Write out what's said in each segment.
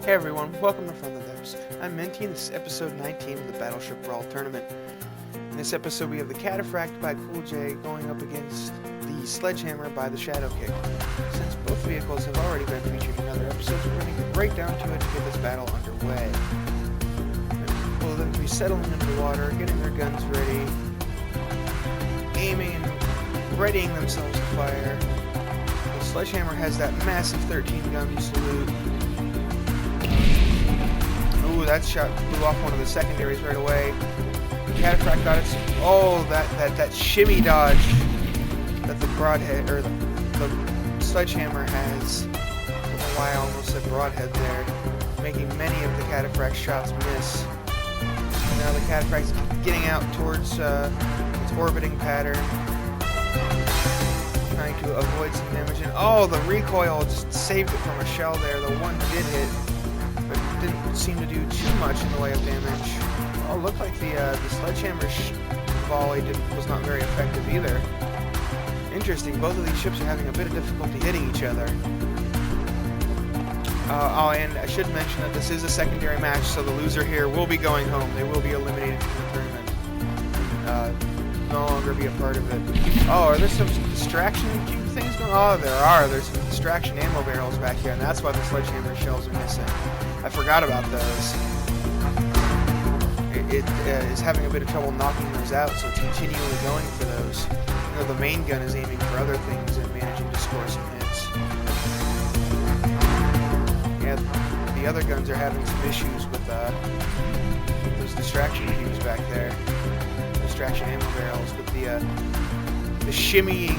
Hey everyone, welcome to From the Depths. I'm Minty and this is episode 19 of the Battleship Brawl tournament. In this episode we have the Cataphract by Cool J going up against the Sledgehammer by the Shadow Kick. Since both vehicles have already been featured in other episodes, we're going to get right down to it to get this battle underway. We'll then be settling underwater, getting their guns ready, aiming and readying themselves to fire. The Sledgehammer has that massive 13 gun salute. Ooh, that shot blew off one of the secondaries right away. Cataphract got it. Oh, that shimmy dodge that the broadhead or the Sledgehammer has. I don't know why I almost said broadhead there, making many of the Cataphract shots miss. And now the Cataphract's getting out towards its orbiting pattern, trying to avoid some damage. And oh, the recoil just saved it from a shell there. The one did hit, but didn't seem to do too much in the way of damage. Oh, looked like the Sledgehammer volley was not very effective either. Interesting, both of these ships are having a bit of difficulty hitting each other. Oh, and I should mention that this is a secondary match, so the loser here will be going home. They will be eliminated from the tournament. No longer be a part of it. Oh, are there some distraction cube things going on? Oh, there are. There's some distraction ammo barrels back here, and that's why the Sledgehammer shells are missing. I forgot about those. It is having a bit of trouble knocking those out, so it's continually going for those. You know, the main gun is aiming for other things and managing to score some hits. Yeah, the other guns are having some issues with those distraction cubes back there. Distraction ammo barrels, but the shimmying,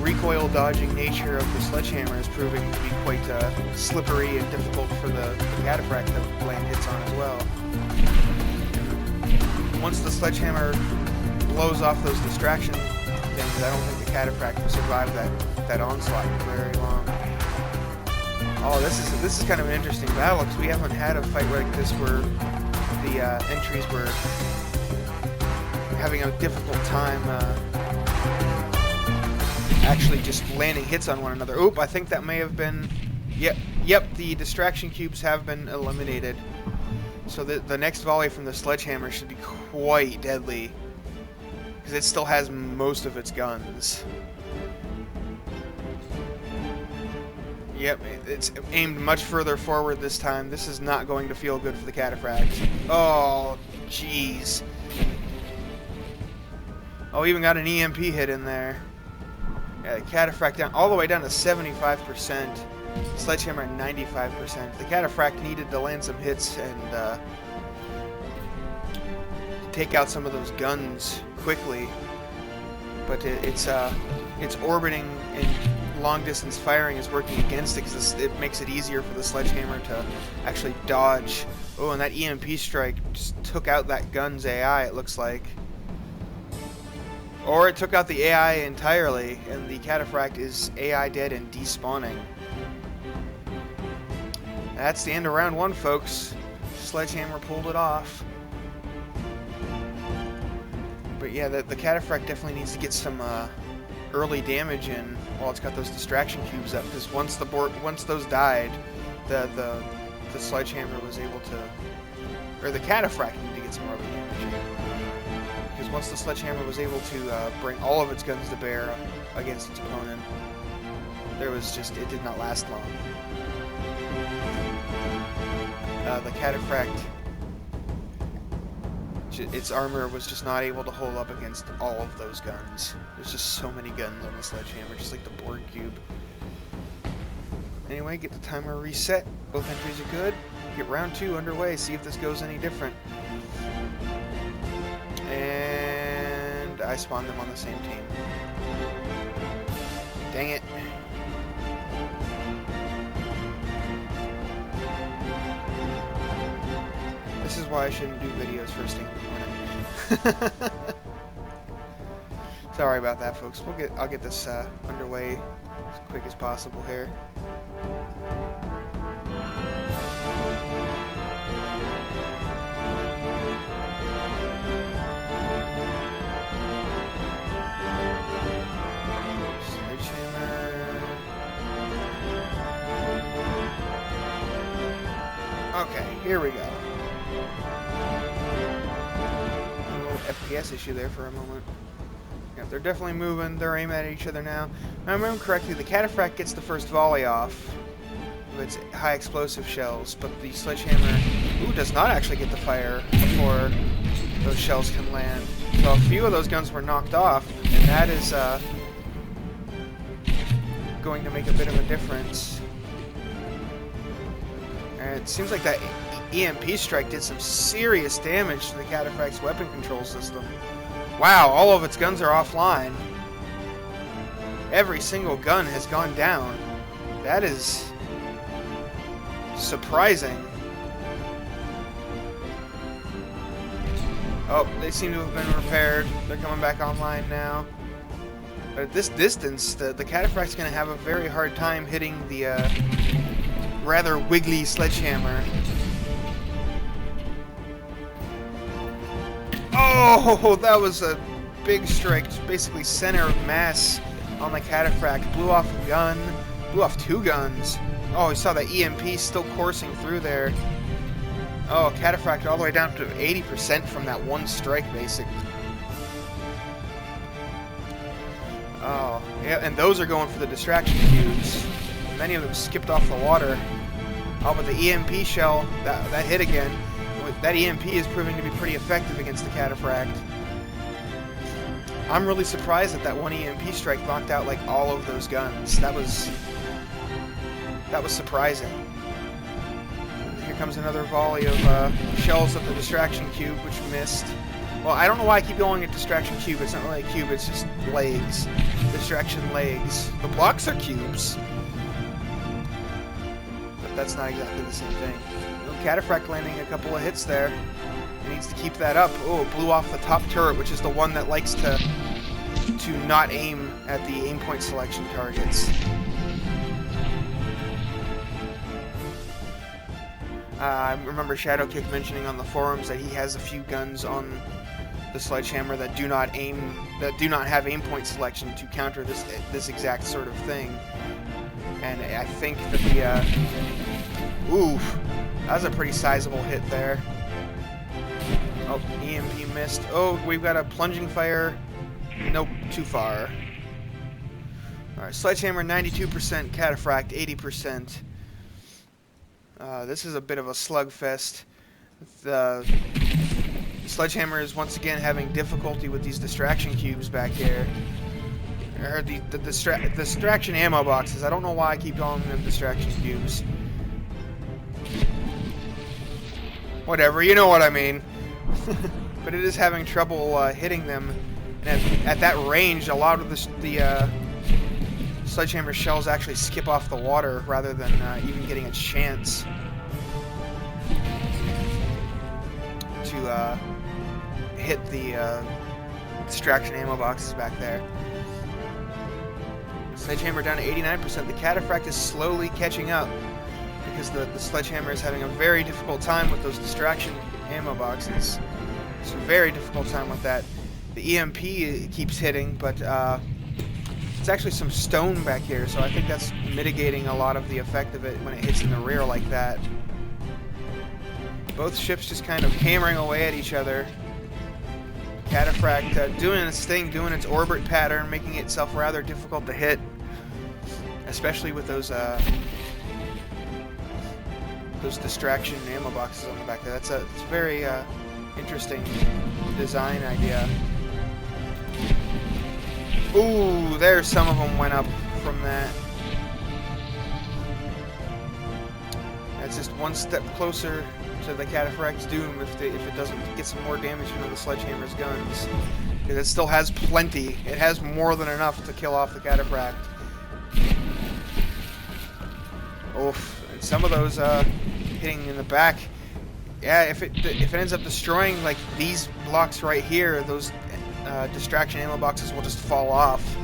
recoil dodging nature of the Sledgehammer is proving to be quite slippery and difficult for the Cataphract to land hits on as well. And once the Sledgehammer blows off those distraction things, I don't think the Cataphract will survive that onslaught for very long. Oh, this is kind of an interesting battle because we haven't had a fight like this where the entries were having a difficult time actually just landing hits on one another. Oop, I think that may have been... Yep, the distraction cubes have been eliminated. So the next volley from the Sledgehammer should be quite deadly, because it still has most of its guns. Yep, it's aimed much further forward this time. This is not going to feel good for the Cataphract. Oh, jeez. Oh, even got an EMP hit in there. Yeah, the Cataphract down all the way down to 75%. Sledgehammer 95%. The Cataphract needed to land some hits and take out some of those guns quickly, but its orbiting and long-distance firing is working against it because it makes it easier for the Sledgehammer to actually dodge. Oh, and that EMP strike just took out that gun's AI, it looks like. Or it took out the AI entirely, and the Cataphract is AI dead and despawning. That's the end of round one, folks. Sledgehammer pulled it off. But yeah, the Cataphract definitely needs to get some early damage in while it's got those distraction cubes up, because once those died, the Sledgehammer was able to, or the Cataphract needed to get some early damage in. Because once the Sledgehammer was able to bring all of its guns to bear against its opponent, it did not last long. The Cataphract, its armor was just not able to hold up against all of those guns. There's just so many guns on the Sledgehammer, just like the Borg cube. Anyway, get the timer reset. Both entries are good. Get round two underway, see if this goes any different. And I spawned them on the same team. Dang it. This is why I shouldn't do videos first thing in the morning. Sorry about that, folks. I'll get this underway as quick as possible here. Okay, here we go. A little FPS issue there for a moment. Yeah, they're definitely moving. They're aiming at each other now. If I remember correctly, the Cataphract gets the first volley off with its high explosive shells, but the Sledgehammer, does not actually get the fire before those shells can land. So a few of those guns were knocked off, and that is going to make a bit of a difference. And it seems like that EMP strike did some serious damage to the Cataphract's weapon control system. Wow, all of its guns are offline. Every single gun has gone down. That is surprising. Oh, they seem to have been repaired. They're coming back online now. But at this distance, the Cataphract's going to have a very hard time hitting the rather wiggly Sledgehammer. Oh, that was a big strike. Just basically center of mass on the Cataphract. Blew off a gun. Blew off two guns. Oh, we saw the EMP still coursing through there. Oh, Cataphract all the way down to 80% from that one strike, basically. Oh, yeah, and those are going for the distraction cubes. Many of them skipped off the water. Oh, but the EMP shell, that hit again. That EMP is proving to be pretty effective against the Cataphract. I'm really surprised that one EMP strike knocked out like all of those guns. That was surprising. Here comes another volley of shells at the distraction cube, which missed. Well, I don't know why I keep going at distraction cube. It's not really a cube, it's just legs. Distraction legs. The blocks are cubes. But that's not exactly the same thing. Cataphract landing a couple of hits there. He needs to keep that up. Oh, blew off the top turret, which is the one that likes to not aim at the aim point selection targets. I remember Shadowkick mentioning on the forums that he has a few guns on the Sledgehammer that do not have aim point selection to counter this exact sort of thing. And I think that oof, that was a pretty sizable hit there. Oh, EMP missed. Oh, we've got a plunging fire. Nope, too far. Alright, Sledgehammer 92%, Cataphract 80%. This is a bit of a slugfest. The Sledgehammer is once again having difficulty with these distraction cubes back here. Or the distraction ammo boxes. I don't know why I keep calling them distraction cubes. Whatever, you know what I mean. But it is having trouble hitting them. And at that range, a lot of the Sledgehammer shells actually skip off the water rather than even getting a chance to hit the distraction ammo boxes back there. Sledgehammer down to 89%. The Cataphract is slowly catching up because the Sledgehammer is having a very difficult time with those distraction ammo boxes. It's a very difficult time with that. The EMP keeps hitting, but it's actually some stone back here, so I think that's mitigating a lot of the effect of it when it hits in the rear like that. Both ships just kind of hammering away at each other. Cataphract doing its thing, doing its orbit pattern, making itself rather difficult to hit, especially with those distraction ammo boxes on the back there. It's a very interesting design idea. Ooh, there some of them went up from that. That's just one step closer to the Cataphract's doom if it doesn't get some more damage into the Sledgehammer's guns. Because it still has plenty. It has more than enough to kill off the Cataphract. Oof. And some of those hitting in the back. Yeah, if it ends up destroying like these blocks right here, those distraction ammo boxes will just fall off.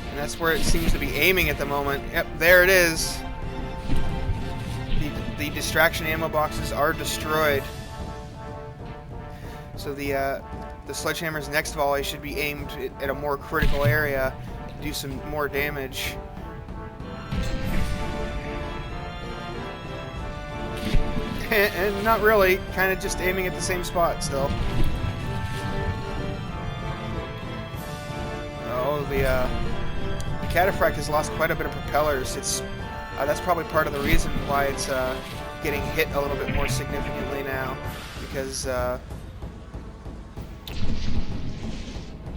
And that's where it seems to be aiming at the moment. Yep, there it is. The distraction ammo boxes are destroyed. So the Sledgehammer's next volley should be aimed at a more critical area. do some more damage. And not really, kind of just aiming at the same spot still. Oh, the Cataphract has lost quite a bit of propellers. That's probably part of the reason why it's getting hit a little bit more significantly now, because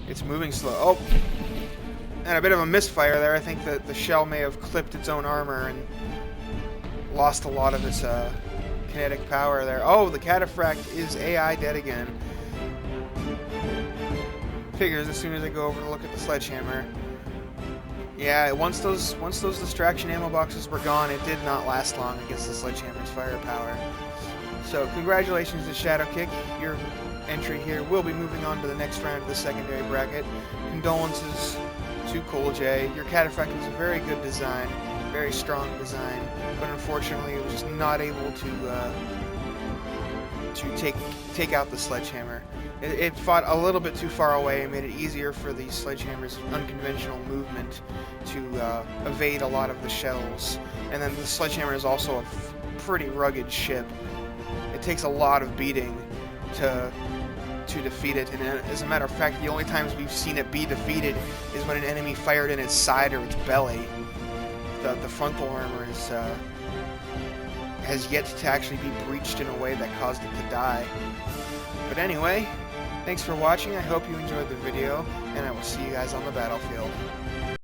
it's moving slow. Oh, and a bit of a misfire there. I think that the shell may have clipped its own armor and lost a lot of its kinetic power there. Oh, the Cataphract is AI dead again. Figures as soon as I go over to look at the Sledgehammer. Yeah, once those distraction ammo boxes were gone, it did not last long against the Sledgehammer's firepower. So congratulations to Shadowkick. Your entry here will be moving on to the next round of the secondary bracket. Condolences to Cool J. Your Cataphract was a very good design, very strong design, but unfortunately it was just not able to take out the Sledgehammer. It fought a little bit too far away and made it easier for the Sledgehammer's unconventional movement to evade a lot of the shells. And then the Sledgehammer is also a pretty rugged ship. It takes a lot of beating to defeat it, and as a matter of fact, the only times we've seen it be defeated is when an enemy fired in its side or its belly. The frontal armor has yet to actually be breached in a way that caused it to die. But anyway, thanks for watching. I hope you enjoyed the video, and I will see you guys on the battlefield.